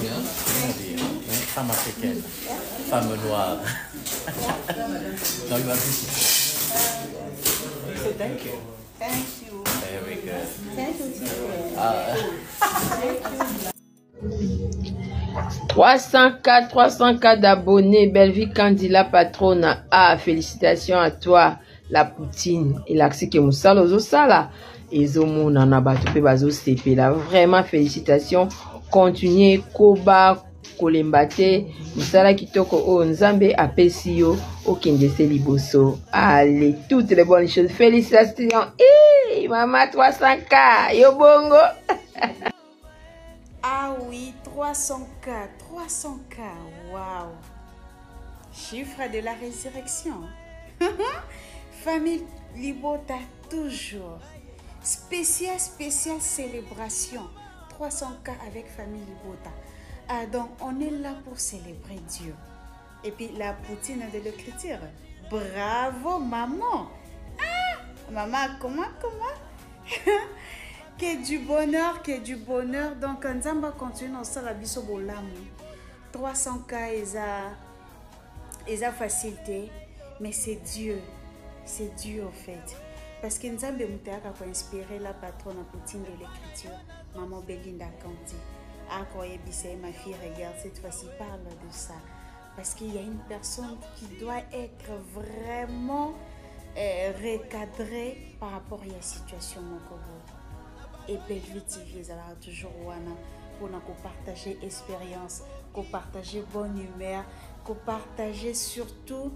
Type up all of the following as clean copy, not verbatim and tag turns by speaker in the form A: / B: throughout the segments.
A: looking, hein? Femme africaine, femme noire. No, you are beautiful. So thank you.
B: Thank you.
A: Very good.
B: Thank you, teacher.
C: 304 d'abonnés. Belle vie Candila patronne. Ah, félicitations à toi, la poutine. Et l'accès que Moussala Zosala. Et Zomona Nabato Bazo Sepela. Vraiment félicitations. Continuez, Koba, Kolembate, Moussala Kitoko, O Nzambe, Apesio, Okindese Liboso. Allez, toutes les bonnes choses. Félicitations. Hey, maman 300K. Yo bongo.
B: Ah oui, 300K, 300K, waouh. Chiffre de la résurrection. Famille Libota, toujours. Spéciale célébration. 300K avec famille Libota. Ah, donc, on est là pour célébrer Dieu. Et puis, la poutine de l'écriture. Bravo, maman. Ah, maman, comment? Que du bonheur. Donc, Nzamba continue dans ça, la biso bolamu. 300K, ils ont facilité, mais c'est Dieu. C'est Dieu, en fait. Parce que Nzamba Moutaka a inspiré la patronne à poutine de l'écriture, maman Belinda Kanti. Ah, ma fille, regarde, cette fois-ci, parle de ça. Parce qu'il y a une personne qui doit être vraiment recadrée par rapport à la situation au Congo. Et Belle Vie TV, ça va toujours pour nous partager expérience, pour partager bonne humeur, pour partager surtout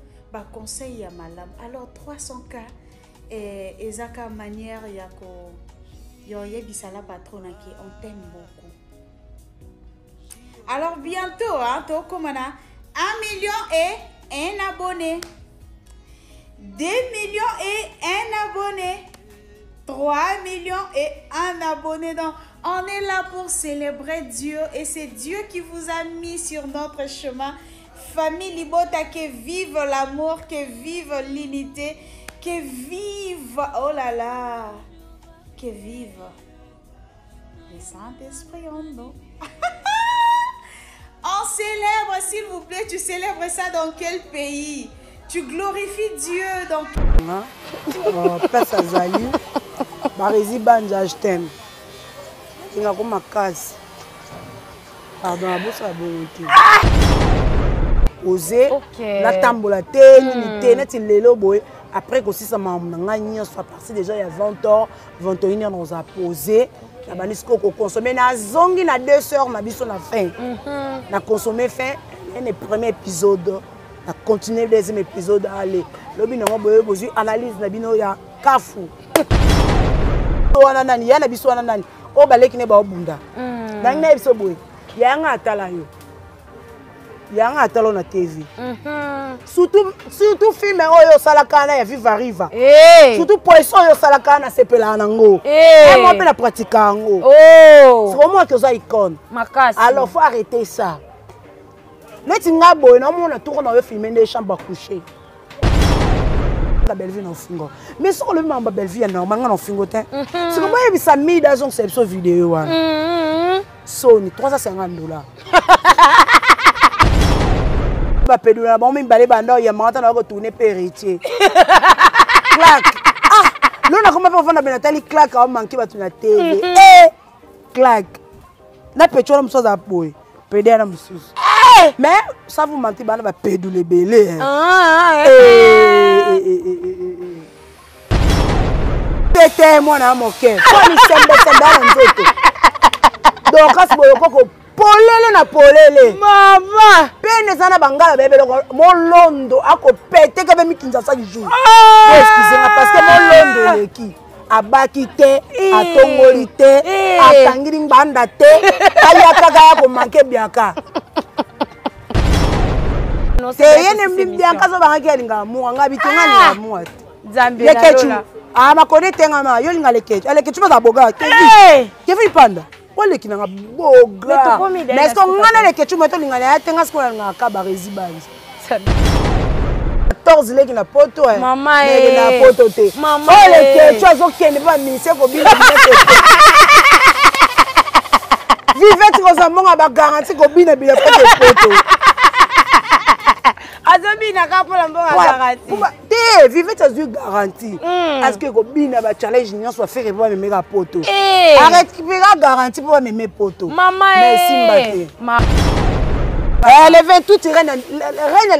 B: conseils à malam. Alors 300K et Zaka manière yako yoye bisala patronne qui on t'aime beaucoup. Alors bientôt to komana 1 million et 1 abonné, 2 millions et 1 abonné, 3 millions et 1 abonné. Donc, on est là pour célébrer Dieu et c'est Dieu qui vous a mis sur notre chemin. Famille Libota, que vive l'amour, que vive l'unité, que vive, oh là là, que vive le Saint-Esprit en nous. On célèbre, s'il vous plaît, tu célèbres ça dans quel pays? Tu glorifies Dieu dans
D: place à Zali, Barési Banja, je t'aime. Il y a comme ma casse. Pardon, la bourse à volonté. Osé, la tambola, l'unité, net il est boy. Après que si ça m'a soit passé déjà il y a 20h, 21h, on a posé. La banisco qu'on consomme, na zongi na 2 heures, ma biso na fin. Na consommé fin, le premier épisode. Na continuer le deuxième épisode aller. Lobi na boye bozu analyse na bino ya kafu. Wana nani yana biso wana nani. O baleki ne ba obunda. Na ngina biso boye. Ya nga atala yo. Ya nga atala na TV. Surtout film oyo salaka ya Viva Riva. Surtout poisson oyo salaka na sepela nango. Moi pe na pratique ngo. C'est vraiment que ça icône. Alors faut arrêter ça. Neti ngabo na mona tourne na filmer des chambres à coucher. La Belle Vie na fingo. Mais sur le mamba Belle Vie na manga na fingo te. C'est comment il bisa 1000 dans cette vidéo wana. Sony $350. Ba pedula ba mi balé banda ya mata na ko tourner héritier. Clac. Ah, l'on a comment pas vendre Benatali clac a manqué ba tuna TV. Clac. Na petrol mso za boy. Pédé na msusu. Mais ça vous mentir bana ba pédule belé. Pété moi na mon cœur. Quoi ni sembe dans nzoto. Donc as boyo koko polele na polele. Mama. Pene sana bangala bébé mon londo ako pété ka be mikinza ça du jour. Excusez-moi parce que mon londo leki abaki te atongoli te atangiri mbanda te ayaka kaya ko manke biaka. C'est yene mbiaka zo bangaki alinga mu nga bitunga ni mu ati. Zambia na lola. Ah ma connaître ngama yo linga lekechu. Lekechu ba boga. Kevi panda. Wale kinanga boga. Mais est-ce qu'on a les kechu meto linga ya tenga skola nga ka Barési Banja. 14 leki na poto maman na poto te. Maman les kechu azo kende ba ministère ko bila. Vivette Rosamond a garanti qu'on bine bien fait des photos.
B: Azobi n'a qu'à pour la bonne garantie.
D: Vivette a eu garantie. Est-ce que Gobine a challenge n'y soit fait pour mes méga poteaux. Arrête qui fera garantie pour mes poteaux.
B: Maman
D: merci Mbaké. Le 28 reine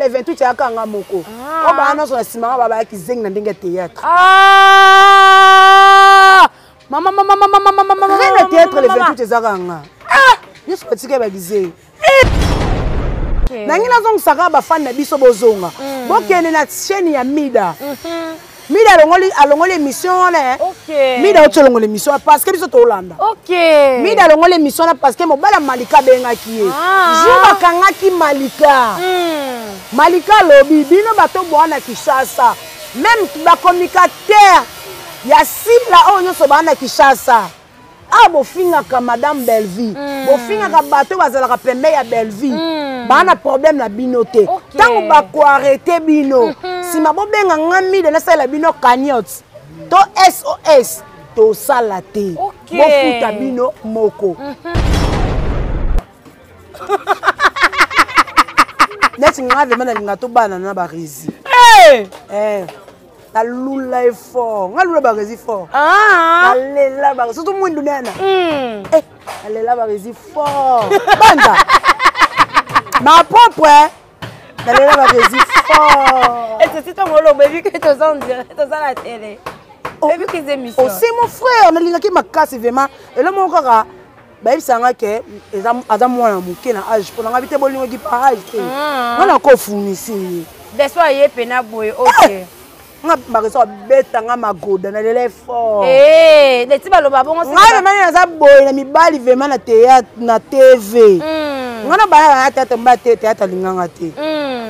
D: le 28 ya kanga moko. On va annoncer la simara baba qui zeng na ndenge théâtre.
B: Maman.
D: Reine théâtre le 28 ezakanga. Yo sotika ba gizé. Nangi na zong saka ba fan na biso bozonga. Bokene na chaîne ya Mida. Mida alongoli émission là. OK. Mida otolongoli émission parce que biso to Hollanda.
B: OK.
D: Mida alongoli émission là parce que mobala Malika bengaki ye. Jour kangaki Malika. Malika lobi bino bato bwana Kishasa. Même ba communicateur ya sila onyo so bana Kishasa. Ah bofinga ka Madame Belleville. Bofinga ka bato bazala ka pembe ya Belleville. Bana problème na binote. Tango ba ko arrêter bino. Si ma bobenga ngami de na sala bino cagnotte. To SOS to salate. Bo futa bino moko. Neti ngave mana linga to bana na ba rizi. La lula est fort. La lula est fort. La lela est surtout moi ndunana. La lela est fort. Banda. Ma propre. La lela est fort.
B: Et c'est ton rôle, baby, que tu en direct, tu as la télé. Baby, que c'est mission.
D: C'est mon frère. On a linga qui m'a cassé vraiment. Et là mon kaka. Baby sanga ke adam mwana muke na âge pour ngabite bolingo ki pa âge te. On a ko fournissé.
B: Deswa ye pena boy. OK.
D: Nga bareso beta nga magoda na lele fort.
B: De ti baloba bongo
D: sa. Nga mani za boy na mibali vraiment na théâtre na TV. Nga na bala na théâtre mba théâtre linganga te.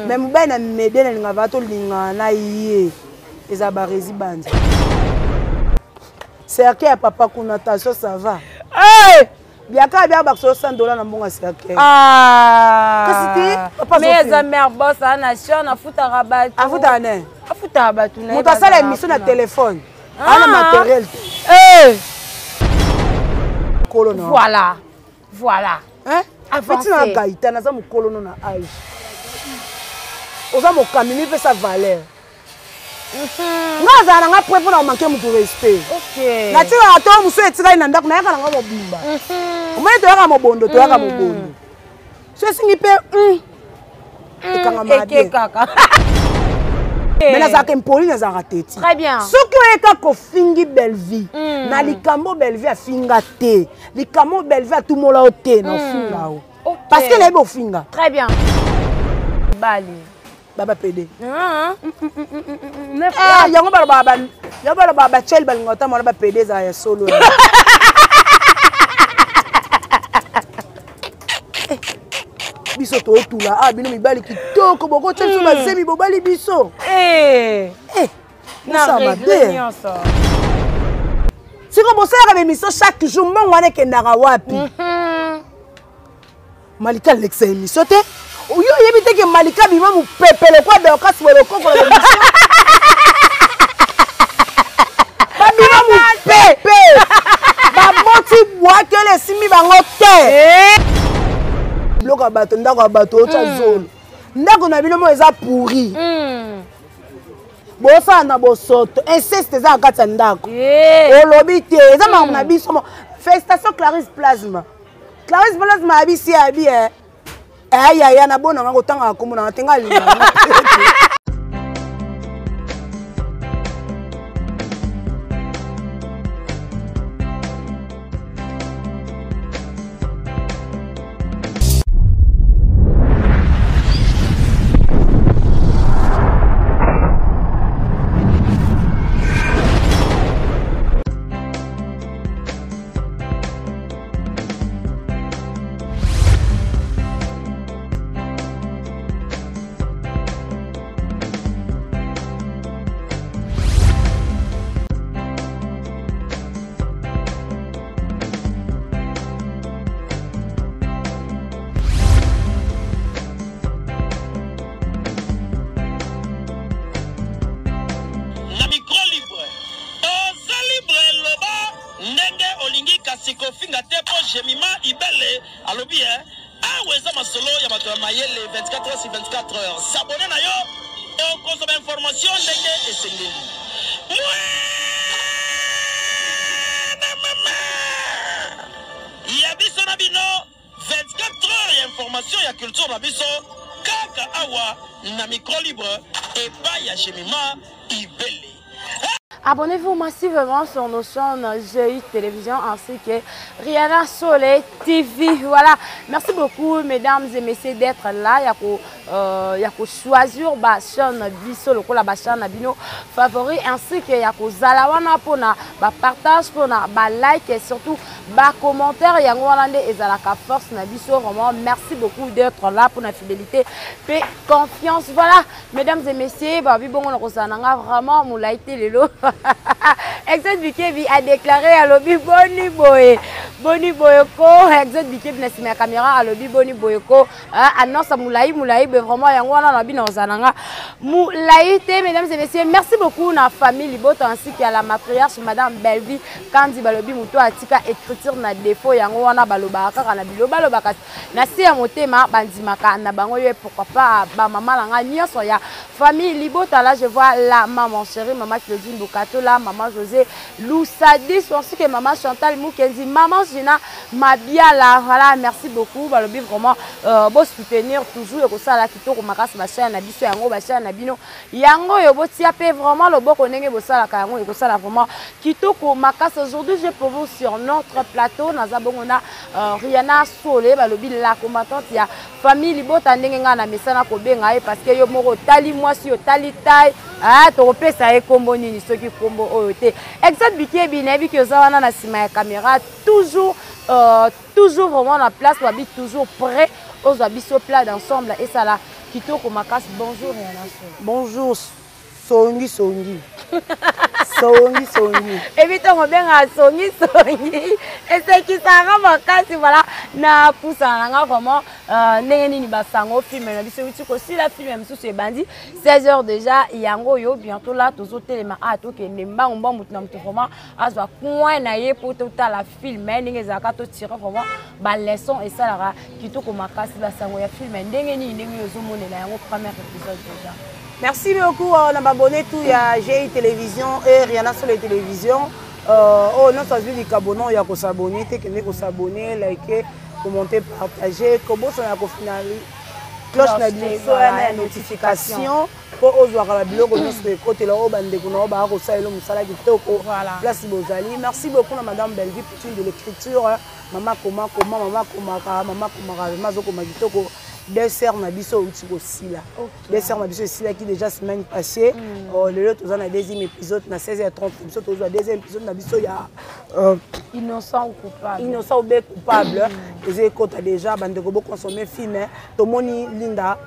D: Mais mobali na mede na linga vato linga na yé. Eza barezi bandi. C'est que papa kuna attention ça va. Biaka bia bakso $100 na mbonga siake. Kasi papa
B: mais eza mère boss na nation na futa rabat.
D: Afuta ne.
B: Afuta batu na.
D: Muta sala émission na téléphone. Ana matériel. Colonel.
B: Voilà.
D: Hein? Afeti na gaita na za mu colonel na âge. Oza mo kamini pe sa valeur. Nga za nga prêt pour na manquer mu respect.
B: OK.
D: Na tira ato muso etika ina ndako na yaka nga mobimba. Omwe to yaka mobondo to yaka mobondo. So singi pe ekanga made.
B: Kaka.
D: Mais na zaka impoli na zaka teti.
B: Très bien.
D: Soki oyeka ko fingi Belleville. Na likambo Belleville a finga te. Likambo Belleville a tout mola o te na finga o. Parce que les beau finga.
B: Très bien. Bali.
D: Baba PD. Yango baba chel balingota mona ba PD za ya solo. Biso to tula bino mibali kitoko boko tshelo bazemi bobali biso.
B: Na réunion ça.
D: Siko bosala ka émission chaque jour mbongo ane kendaka wapi? Malika Alexa émission te. Oyo yebite ke Malika bima mu pepele kwa de okasi wele koko la émission. Ba bima mu pepe. Ba moti bwa ke le simi bango te. Bloka bato ndako bato ocha zone. Ndako na bino mo eza pourri. Bosa na bosoto insiste za kata ndako. Olobi te eza mamu na biso mo. Festation Clarisse Plasma. Clarisse Plasma abisi abi ya na bona ngo tanga komona tenga linga.
E: être Mayele 24 heures sur 24 heures. S'abonner à yo et on consomme information et c'est Yabiso Nabino 24 heures et information et culture Nabiso Kaka Awa na micro libre et pas Yachemima Ibele.
C: Abonnez-vous massivement sur nos chaînes GI Télévision ainsi que Rihanna Soleil TV. Voilà. Merci beaucoup, mesdames et messieurs, d'être là. Il y a choisir la chaîne Biso, la chaîne Nabino favori ainsi que Yako Zalawana pour na partage, pour na like et surtout commentaire. Yangwalande et Zalaka Force Nabiso. Vraiment, merci beaucoup d'être là pour la fidélité et confiance. Voilà, mesdames et messieurs, vraiment, moulaïté les lots. Exode Bikebi a déclaré à l'objet Boni Boyoko. Exode Bikebi n'a pas caméra à l'objet Boni Boyoko. Annonce à Moulaï, vraiment, il y a un peu de Zananga. Moulaïté, mesdames et messieurs, merci beaucoup à la famille Libot ainsi qu'à la matriarche, madame Belvi, Kandi Balobi Mouto Atika, écriture na défaut, il y a un balobaka, balobaka. Nasi à motema, bandimaka, nabangoye, pourquoi pas, maman langa, nia soya. Famille Libot, là, je vois la maman chérie, maman Claudine Bokato, là, maman José Loussadis, ainsi que maman Chantal Moukenzi, maman Gina Mabia, là, voilà, merci beaucoup, balobi vraiment, beau soutenir toujours, et ça, là, qui tourne, makas, machin, nabiso, yango, machin, nabino, yango, yobo, tiapé, vraiment, le beau konenge, bossa, la kango, et ça, là, vraiment, qui tourne, makas, aujourd'hui, j'ai pour vous sur notre plateau, Nazabongona, Rihanna Soleil, balobi, la combattante, il y a famille Libot, Tandenga, na mesana, kobenga, parce que yo moro, tali, moi, si yo, tali, taille, ah, ton repère, ça est combo, ni, ce qui combo, oyote. Exact, biké, binebi, que ça, on a la caméra, toujours vraiment la place, on habite toujours prêt aux habits sur plat d'ensemble, et ça là, Kitoko Makas, bonjour, Rihanna.
D: Bonjour, Songi. Songi.
C: Évitons bien à Songi. Et c'est qui ça rend Makas, voilà, na poussa, vraiment, n'ayez pas sango film, mais c'est aussi la film, même sous ces bandits, 16h déjà, yango yo, bientôt là, tous les téléma, ah, tout que nemba, on va moutonner vraiment, à ce point, naïe pour tout à la film, mais n'ayez pas tout tirer vraiment, bah, leçon, et ça, là, Kitoko Makas, la sango, ya film, n'ayez pas zoomé, là, yango, premier épisode déjà.
D: Merci beaucoup, on a abonné tout, il y a GI Télévision et Rihanna Soleil Télévision. Oh non, ça veut dire qu'abonner, il y a qu'à s'abonner, il s'abonner, liker, commenter, partager, comment ça a finalisé. Cloche na biso na notification pour ozoaka la biloko nyonso ekote la obandeko na oba ko saelo musala kitoko place bozali. Merci beaucoup à madame Belvi pour de l'écriture, maman comment mazo koma kitoko. Deux sœurs na biso aussi là. Deux sœurs na biso aussi là qui déjà semaine passée. Le autre on a deuxième épisode na 16h30 biso to deuxième épisode na biso ya
C: innocent ou coupable.
D: Innocent ou coupable. Les écoutes déjà bandeko bo consommer film to moni Linda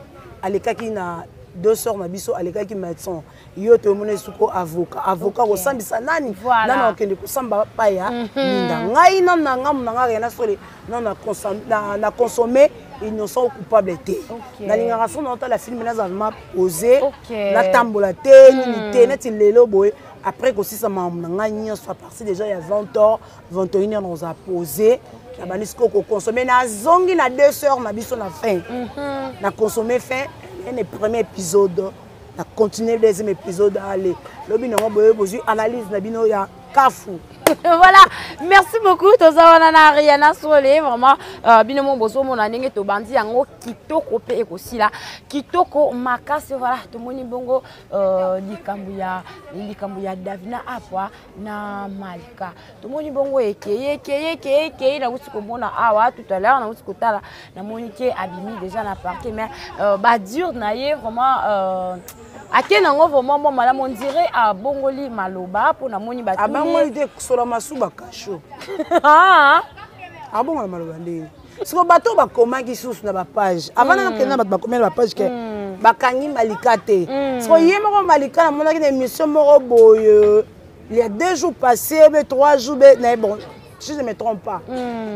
D: alekaki na deux sœurs na biso alekaki médecin. Yo to moni suko avocat au sambisa nani nana okende ko samba paya Linda. Ngai na ngam na Rihanna Soleil na consommer innocent ou coupable était. Na l'ingération dans la film na zalma posé la tambola té ni net lelo boy après que aussi ça m'a ngani soit parti déjà il y a 20h 21h on a posé la banisco ko consommer na zongi na 2 heures na biso na fin na consommer fin le premier épisode na continuer le deuxième épisode aller lobi na boy bozu analyse na bino ya kafu.
C: Voilà, merci beaucoup. Tozawana Rihanna Soleil, vraiment. Binomo bozo mon aninge to bandi yango kitoko pe ekosi la. Kitoko makasi voilà. Tomoni bongo likambu ya Davina apwa na Malika. Tomoni bongo ekeye na uti komona awa tout à l'heure na uti kotala na monike abimi déjà na parquet mais ba dur na ye vraiment akenango vraiment moi madame on dirait à bongoli maloba pour na moni ba
D: la masuba kacho. Ah bon la maloba ndeni. Siko bato ba komaki susu na ba page. Avant na kena ba komela ba page ke bakangi Malika te. Siko yemo Malika na mona ki émission moko boye. Il y a 2 jours passés, 3 jours mais bon, si je ne me trompe pas.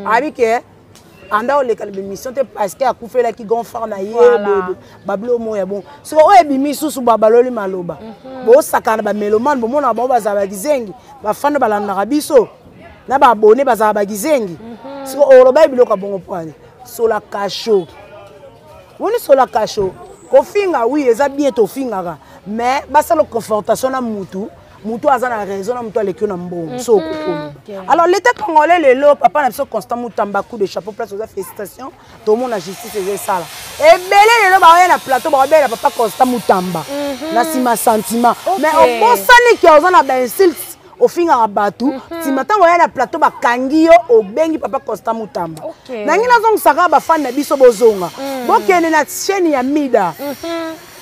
D: Avec anda o lekala émission te parce que akufela ki gonfar na ye bablo moya bon. Siko o ebimi susu babaloli maloba. Bo sakana ba meloman bo mona ba bazaba gizengi. Ba fanda balanda biso. Na ba abonné bazaba gizengi. Siko oloba biloko bongo pwane. So la kacho. on est sur la cacho. Kofinga oui, eza bien to finga mais basa la confrontation na mutu a raison na mutu a lekio na mbongo so kokolo. Alors l'état congolais lelo papa na biso Constant Mutamba coup de chapeau place aux félicitations tout le monde la justice et ça là. Et belé lelo ba na plateau ba bela papa Constant Mutamba. Na sima sentiment mais au bon sani qui ozana ba insulte au finga batu si matin on na plateau ba kangi yo au bengi papa Constant Mutamba. Na ngina zong saka ba fan na biso bozonga. Bokene na chaîne ya Mida.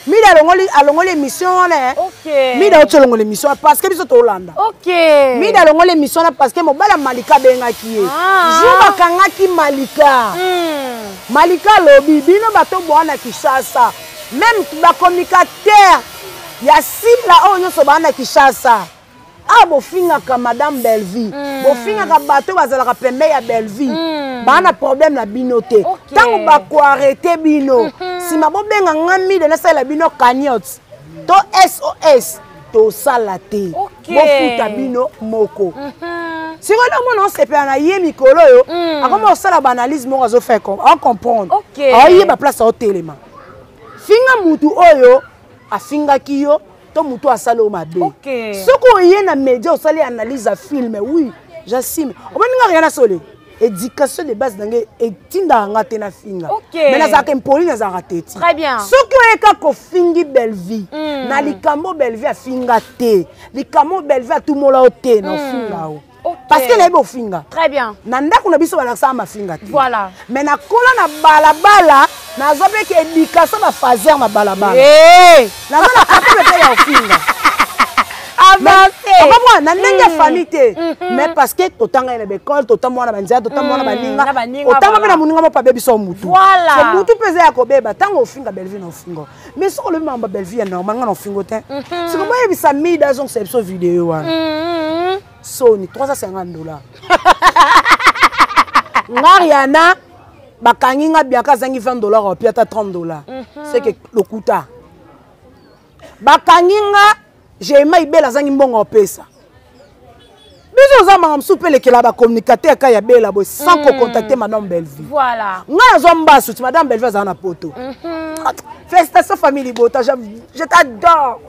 D: Mida alongoli émission là. Mida otolongoli émission parce que biso to Hollanda. Mida alongoli émission là parce que mobala Malika bengaki ye. Juba kangaki Malika. Malika lobi bino bato boana Kishasa. Même ba communicateur ya sila onyo so bana Kishasa. Ah bofinga ka madame Belleville. Bofinga ka bato bazala ka pembe ya Belleville. Bana problème na binote. Tango ba ko arrêter bino. Si ma bo benga ngami de na sala bino cagnotte. To SOS to salate. Bo futa bino moko. Si on a se na ye mikolo yo, akoma osala ba analyse mo azo faire on comprendre. Ayi ba place au téléma. Finga mutu oyo afinga kiyo to mutu asala o mabe. Soko yé na média osali analyse à film oui, j'assume. O baninga rien na solé. Éducation de base d'anglais et tinda ngate na finga. Mais na za kempoli na za rateti.
C: Très bien.
D: Soko eka ko fingi Belleville. Na likambo Belleville a finga te. Likambo Belleville a tout mola o te na finga o. Parce que les beaux finga.
C: Très bien.
D: Nanda kuna biso bala sa ma finga te.
C: Voilà.
D: Mais na kola na balabala na zobe ke éducation na fazer na balabala. Na na kapele pe ya finga.
C: Avancé.
D: Papa na ndenge famille te. Mais parce que totanga na école, totamo na banzia, totamo na baninga. Otama na muninga mo pa bebi so mutu.
C: Voilà.
D: So mutu peze ya ko beba tango finga Belleville na finga. Mais so le mamba Belleville normal nga na fingo te. C'est comment il bisa mida son c'est so vidéo wana. Sony $350. Ngariana bakangi nga biaka zangi $20 ou puis ata $30. C'est que le kuta. Bakangi nga j'ai ma ibela zangi mbongo pesa. Biso za mangam soupele ke la ba communicateur ka ya bela bo sans contacter madame Belleville.
C: Voilà.
D: Nga zomba souti madame Belleville za na poto. Félicitations famille Bota, je t'adore.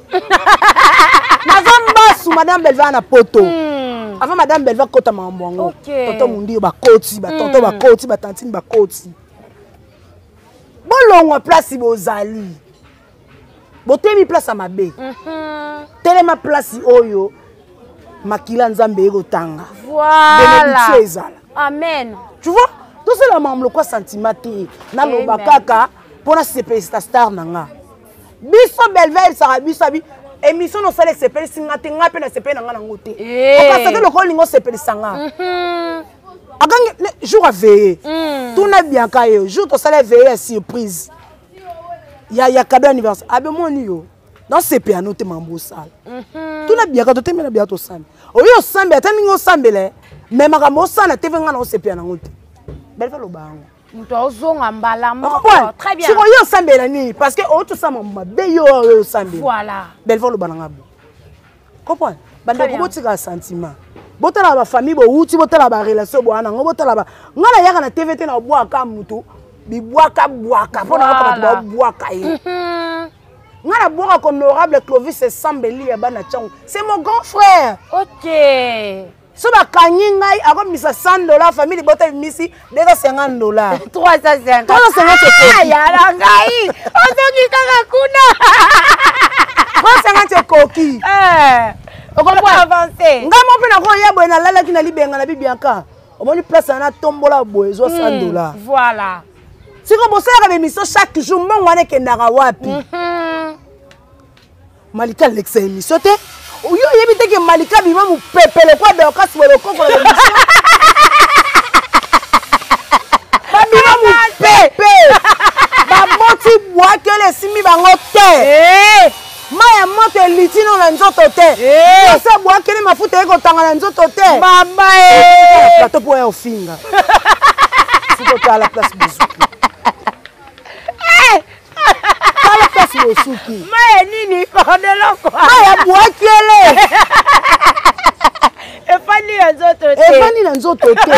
D: Nazomba sou madame Belleville na poto. Avant madame Belleville kota mambongo. Tonton mundi ba koti, ba tonton ba koti, ba tantine ba koti. Bolongo place bozali. Botemi place à mabe. Telema place oyo. Makila nzambe ego tanga.
C: Voilà.
D: Amen. Tu vois, tout ça la mamlo quoi sentiment te. Na loba kaka pona CP star nanga. Biso Belleville ça biso bi émission no sale CP singa te nga pe na CP nanga ngote. Parce que le ko lingo CP sanga. Agange jour à veiller. Tout na bien kayo. Jour to sale veiller surprise. Ya cadeau anniversaire. Abe moni yo. Non CP anote mambo sale. Tout na bien ka to temela bien to sambe. Oyo sambe ataningo sambele. Mais makambo sana te venga na CP na ngote. Belleville lo bango.
C: Très bien.
D: Si vous avez parce que tout ça voilà. Belleville le banangabo. Comprends? Bande ko botika sentiment. Botala ba famille bo uti botala ba relation bo ana botala ba. Ngala yaka na TVT na boa ka mutu. Bi boaka pona ko ba boaka ye. Ngala boaka honorable Clovis Sambeli ya bana changu. C'est mon grand frère.
C: OK.
D: Si vous avez mis $100, famille de misi $250.
C: 350.
D: 350 350 coquilles. On va avancer.
C: Voilà.
D: Si vous avez mis chaque jour, Malika l'excès émission. Oyo yebite ke Malika bima mu pepele kwa de okasi wele koko le mission. Ba bima mu pepe. Ba moti boa ke le simi bango te. Maya moto litino na nzoto te. Se boa ke le mafuta eko tanga na nzoto te. Mama plateau po ya ofinga. Siko ta la place Bouzouki. La place Bouzouki.
C: Maya nini kondeloko.
D: Maya boa ke le.
C: Efani na nzoto te.
D: Efani na nzoto te.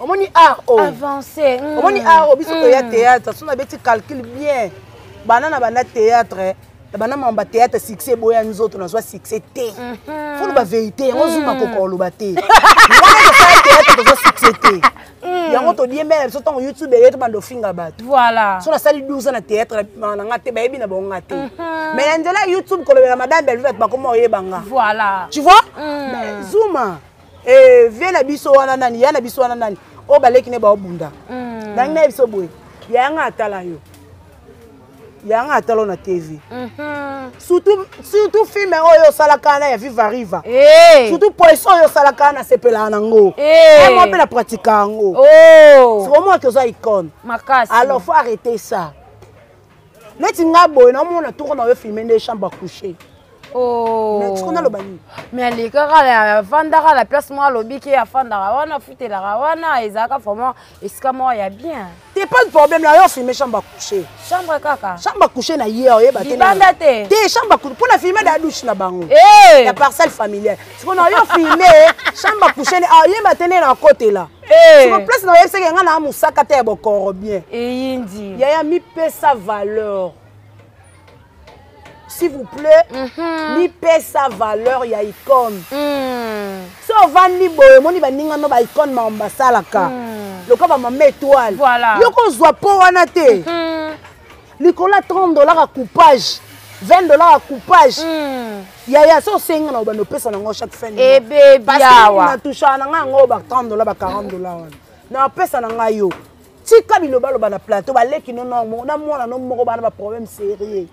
D: omoni art
C: avancé
D: omoni art biso to ya théâtre so na beti calcul bien banana bana théâtre bana mamba théâtre succès boya nzoto na soi succès té faut la vérité yango zuma kokolo baté ngana ko théâtre to succès té yango to die mbele so tango YouTube yeto bando finga bato
C: voilà
D: so na sali 12 ans na théâtre na ngate ba yebi na bonga té mais ndela YouTube ko le madame Belvette ba komo yebanga
C: voilà
D: tu vois mais zuma viens na biso wana nani ya na biso wana nani o baleki ne ba obunda nang na biso boy ya nga atala yo ya nga atalo na TV surtout film oyo salaka na ya Viva Riva surtout poisson oyo salaka na sepela nango moi pe na pratika ngo c'est moi que ça icône
C: makasi
D: alors faut arrêter ça neti nga boy na mona tourner na yo filmer des chambres à coucher mais tu connais le bani
C: mais les gars vendara la place moi lobby qui a vendara wana futela wana ezaka vraiment escamo ya bien
D: t'es pas le problème là yo filmer chambre à coucher
C: chambre kaka
D: chambre à coucher na hier oyeba te
C: banda te
D: te chambre à coucher pour na filmer da douche na bango la parcelle familiale c'est qu'on a yo filmer chambre à coucher oyeba te na côté là c'est une place na yo c'est nga na musaka te bokoro bien
C: eyindi
D: ya mi pesa valeur. S'il vous plaît, mi paie sa valeur ya icône. Si on vend ni boy, moni ba ninga no ba icône ma ambasala ka. Le ko ba ma étoile.
C: Voilà.
D: Yo ko zwa po wana te. Nicolas $30 à coupage, $20 à coupage. Ya so senga na ba no pesa na ngo chaque fin.
C: Eh bébé
D: yawa. Na toucha na nga ngo ba $30 ba $40 wana. Na pesa na nga yo. Tika biloba loba na plateau ba leki no no na mona no moko ba na ba problème sérieux.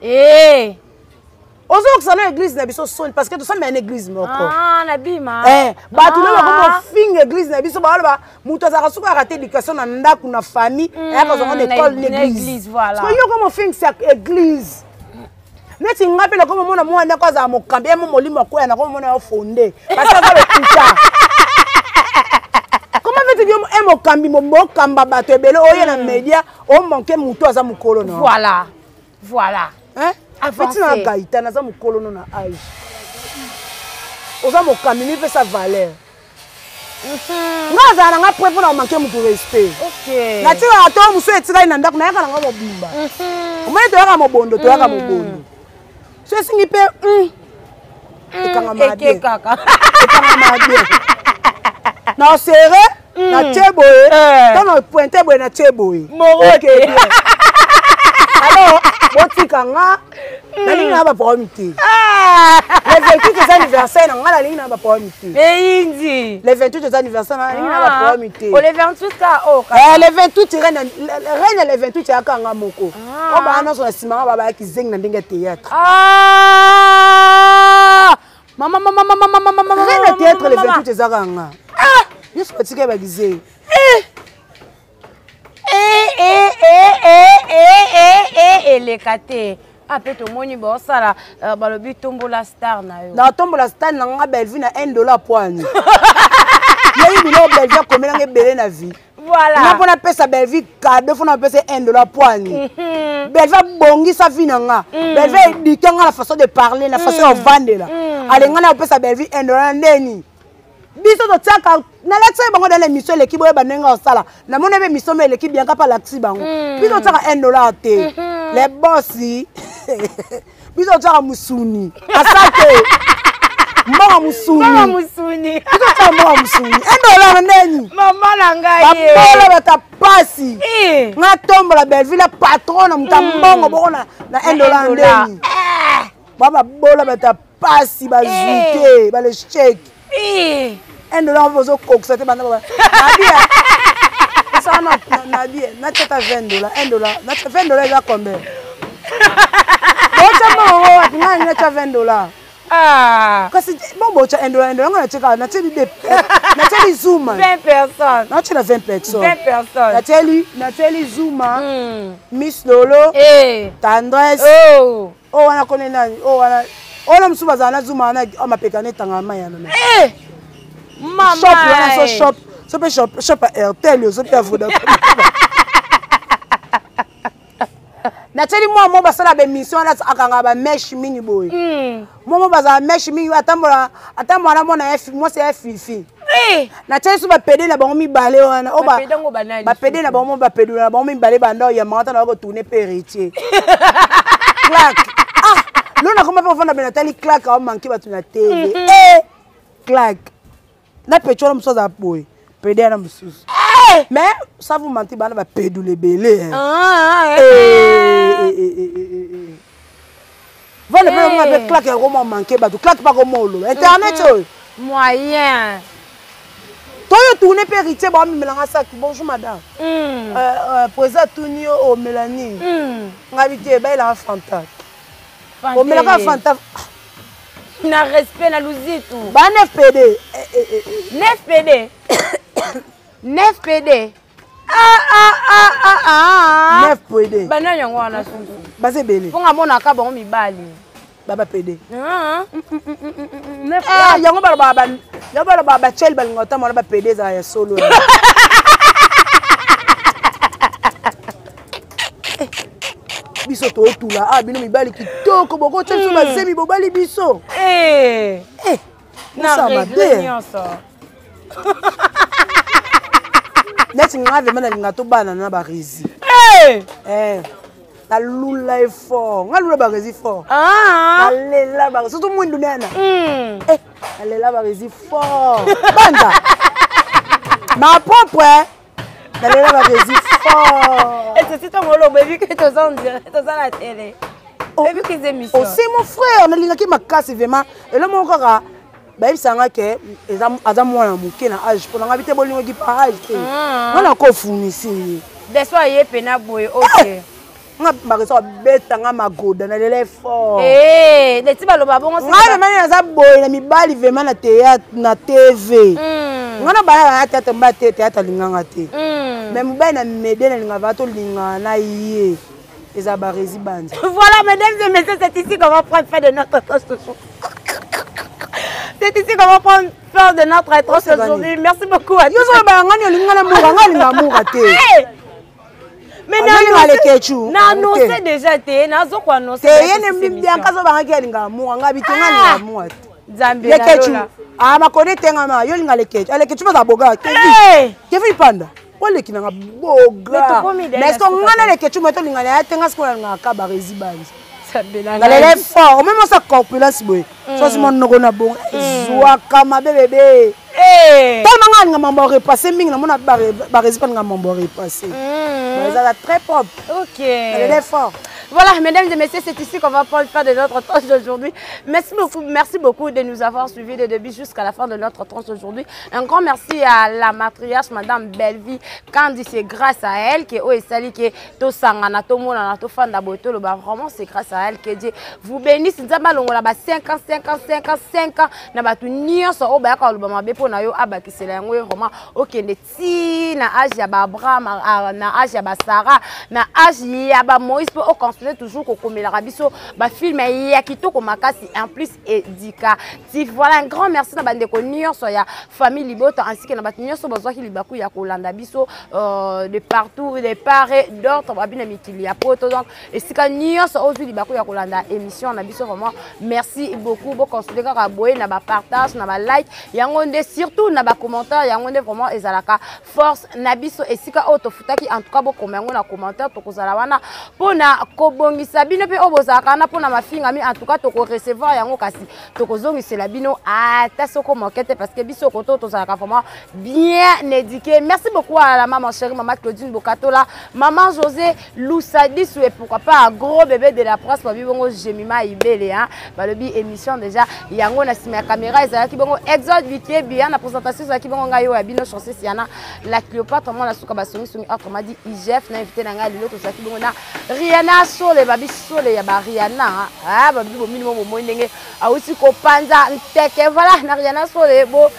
D: Ozo kusana église na biso son parce que tout ça mais une église moko.
C: Ah na bima.
D: Ba tu lelo ko fing église na biso ba ba muto za suka rater éducation na ndaku na famille et ka zonga école l'église
C: voilà.
D: Parce que yo comme fing c'est église. Neti ngapela comme mona mwana ko za mo kambe mo molimo ko ya na ko mona yo fondé parce que le puta. Comment veux-tu dire mo kambi mo kamba bato ebele oye na média o manquer muto za mukolo na.
C: Voilà. Voilà.
D: Avancé. Na gaïta na za mukolo na âge. Oza mo kamini pe sa valeur. Nga za na nga prêt pour na manquer muto respect.
C: OK.
D: Na ti wa to muso etira ina ndako na yaka na nga mo bimba. Omwe to yaka mo bondo to yaka mo bondo. So singi pe ekanga ma bien.
C: Ekanga
D: ma bien. Na serré na teboye. Tant pointer boye na teboye. OK bien. Alors, botikanga na linga ba promité. Les 28 anniversaire na la linga ba promité.
C: Eyindi.
D: Les 28 anniversaire na linga ba promité.
C: O les 28 ka o.
D: Les 28 reine les 28 ya kanga moko. O ba na so na sima ba ba ki zeng na ndenge théâtre.
C: Maman.
D: Reine théâtre les 28 za kanga. Yesu patike ba gizé.
C: Les kate après tout moni bo sala balobi tombola star na yo
D: na tombola star na nga Belville na $1 poigne yeyi bino Belville komela nge belé na vie
C: voilà
D: na pona pesa Belville cadeau fona pesa $1 poigne Belville bongi sa vie na nga Belville dikanga la façon de parler la façon de vendre là alenga na pesa Belville $1 ndeni biso to tsaka na laxe bango dans l'émission l'équipe boye banenga osala na mona be mission mais l'équipe bien ka pa laxe bango biso tsaka $1 te les bossi biso tsaka musuni asake mbonga musuni biso tsaka mbonga musuni $1 ndeni
C: mama na ngai
D: babola bata pasi nga tombola Belville patron na mutambongo boko na $1 ndeni baba bola bata pasi bazuke ba le check $1 vous au coq c'était bana baba nabia ça nabia na tata $20 $1 na $20 là combien bocha mo wa ngani na $20 kasi bon bocha $1 ngana cheka na teli de na teli zuma
C: 20 personnes
D: na tela 20 personnes
C: 20 personnes
D: na teli zuma Miss Lolo Tendresse wana kone nani wana msuba za na zuma na amapeka netanga mayana na
C: Mama
D: shop wana shop Airtel yo so pia Vodacom na teli mo basala be mission na akanga ba mesh mingi boy mo baza mesh mingi atambola mona moi c'est fifi na tia so ba pede na bango mibale wana o ba pede na bango ba pede na bango mibale banda ya mata na ko tourner héritier clac l'on a comment pas faire Nathalie clac a manqué ba tuna télé clac na pecho na msoza boy pede na msusu mais ça vous mentir bana ba pede le belé voilà mais on a clac a comment manqué ba clac pas comme molo internet
C: moyen
D: Toyo tourner héritier ba mi melanga sac bonjour madame président Tunio au Mélanie ngabité ba il a fanta au melanga fanta
C: na respect na luzitu
D: ba 9 PD
C: 9 PD 9 PD
D: 9 PD
C: bana yango wana sundu
D: base belé
C: ponga mona ka bango mibali
D: baba PD yango baba chel balingota mona ba PD za ya solo biso to tula bino mibali kitoko boko chel so bazemi bobali biso
C: na réunion ça
D: neti ngave mana lingato bana na ba rezi na lula effort nga lula ba rezi fort na lela ba surtout mwindu nana na lela ba rezi fort banda ma propre na lela ba rezi fort
C: et c'est ton ngolo baby que tu sens tu sens la télé baby que c'est émission
D: c'est mon frère na linga ki makasi vraiment et le mon kaka ba ibisanga ke eza mwana muke na age pour nga bité bolingo ki pa age te ngana ko funisi
C: des fois yé pena boy OK
D: nga bareso beta nga magoda na lele fort
C: les tiba lo babongo
D: nga mena za boy na mibali vraiment na théâtre na TV ngana ba ya théâtre mba théâtre linganga te mais mobali na mede na linga va to linga na yé eza ba résidence
C: voilà mesdames et messieurs c'est ici qu'on va prendre fin de notre toast. C'est ici qu'on va prendre fin de notre toast aujourd'hui. Merci beaucoup à tous.
D: Yo so ba ngani linga na mura nga linga mura te
C: mais non, c'est déjà té, nazo ko annoncer.
D: Té yene mbia kazo ba ngaki linga mura nga bitonga linga mura.
C: Zambi
D: na lola. Ma connaître nga yo linga lekechu. Lekechu ba boga. Kevi panda. Ole kinanga boga. Mais est-ce qu'on ngana lekechu moto linga ya tenga skola nga ka ba résidence. Nga lele fort, même ça corpulence boy. So si mon noko na bon. Zwa kama bébé. Tellement nga mambo repasser mingi na mona ba résidence nga mambo repasser. Ça très propre.
C: Ok.
D: Elle est fort.
C: Voilà, mesdames et messieurs, c'est ici qu'on va prendre fin de notre tranche d'aujourd'hui. Merci beaucoup de nous avoir suivis de début jusqu'à la fin de notre tranche d'aujourd'hui. Un grand merci à la matriarche, Madame Bellevie Kandi. C'est grâce à elle que Oesali qui est to sangana to mona to fanda boto lo ba vraiment c'est grâce à elle que Dieu vous bénisse. Nzamba longola ba 5 ans na batu nyonso o ba ka lo ba mabe pona yo abakisela yango vraiment okende ti na âge ya ba Abraham na âge ya ba Sarah na âge ya ba Moïse po toujours kokomela biso ba film ya kitoko makasi en plus éducatif. Voilà, un grand merci na bande ko nyonso ya famille Libota ainsi que na bat nyonso bazwaki libaku ya kolanda biso de partout de part et d'autre babina mikili ya poto donc et sika nyonso ozwi libaku ya kolanda émission na biso vraiment merci beaucoup bo considérer kaka boye na ba partage na ba like yango nde surtout na ba commentaire yango nde vraiment ezalaka force na biso et sika auto futaki en tout cas bo komengo na commentaire to kozala wana pona kobongisa bino pe obozaka na pona mafinga mi en tout cas to ko recevoir yango kasi to kozongisela bino ata soko moquette parce que biso koto to zalaka vraiment bien éduqué. Merci beaucoup à la maman chérie maman Claudine Bokatola, maman José Loussadis et pourquoi pas un gros bébé de la presse babi bongo Jemima Ibele hein balobi émission déjà yango na sima caméra ezala ki bongo Exode Vikier bien na présentation za ki bongo ngayo ya bino chancer siana la Cléopâtre moi la suka basongi songi autrement dit IGF na invité na ngai lelo to za ki bongo na Rihanna Sole babi Sole ya ba Rihanna babi bo minimum mo ndenge aussi ko panza nteke voilà na Rihanna Sole bo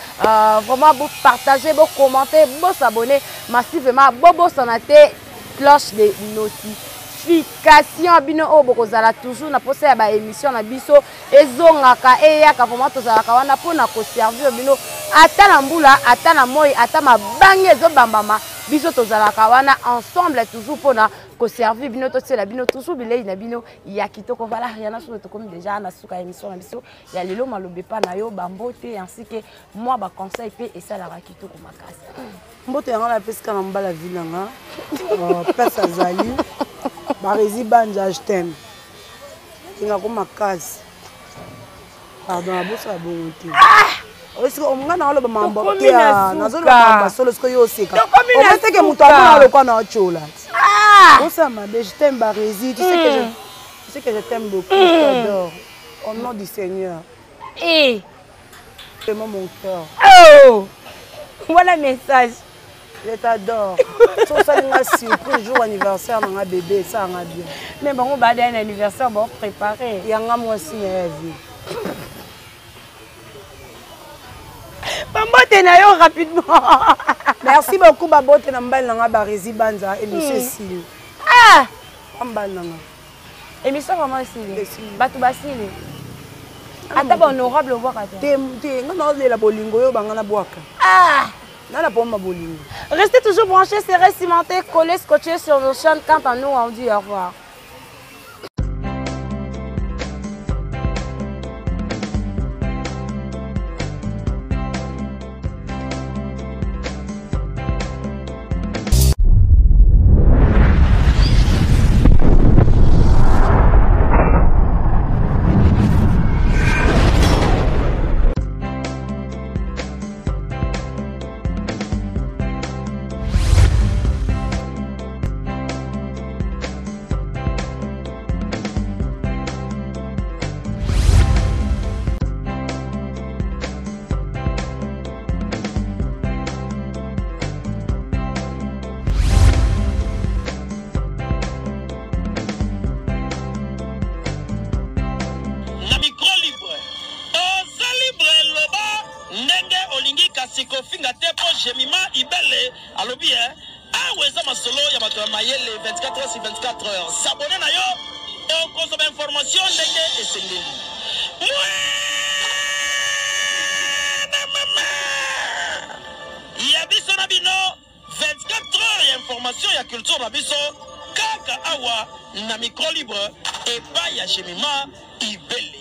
C: vraiment bo partager bo commenter bo s'abonner massivement bo sonate cloche de notification bino o bokozala toujours na posa ya ba émission na biso ezongaka eyaka vraiment tozalaka wana pona ko servir bino ata na mbula ata na moi ata mabangi ezobambama
D: biso tozalaka wana ensemble toujours pona ko servir bino to tsela bino toujours bilei na bino ya kitoko voilà yana so to comme déjà na suka émission na biso ya lelo malobe pa na yo bambote ainsi que moi ba conseil pe et ça la kitoko makasi mbote yanga na pesika na mbala vilanga pesa zali barezi banja je t'aime kinga ko makasi pardon la bosse la bonté est-ce que on ngana lo ba mambote nazo lo ba solo ce que yo seka on sait que muto amona lo kwa na chola bossa ma je t'aime barezi tu sais que je t'aime beaucoup je t'adore au nom du Seigneur et mon cœur oh voilà message. Je t'adore. Si on a surprise jour anniversaire, on a bébé, ça on a bien. Mais bon, on va aller à un anniversaire, on va préparer. Il y a un mois aussi, Maman, rapidement. Merci beaucoup, Babo, tu as Barezi Banza et monsieur Sili. Ah! Et monsieur vraiment Sili. Batou Basili. Attends, honorable, on va la bolingo, on va ah! Restez toujours branchés, serrés, cimentés, collés, scotchés sur nos chaînes. Quant à nous, on dit au revoir.
E: Kofinga tepo jemima ibele alobi aweza masolo ya bato mayele 24 heures sur 24 heures s'abonner na yo et consommer information ndenge esengeli ya biso na bino 24 heures ya information ya culture na biso kaka awa na micro libre et pas ya jemima ibele.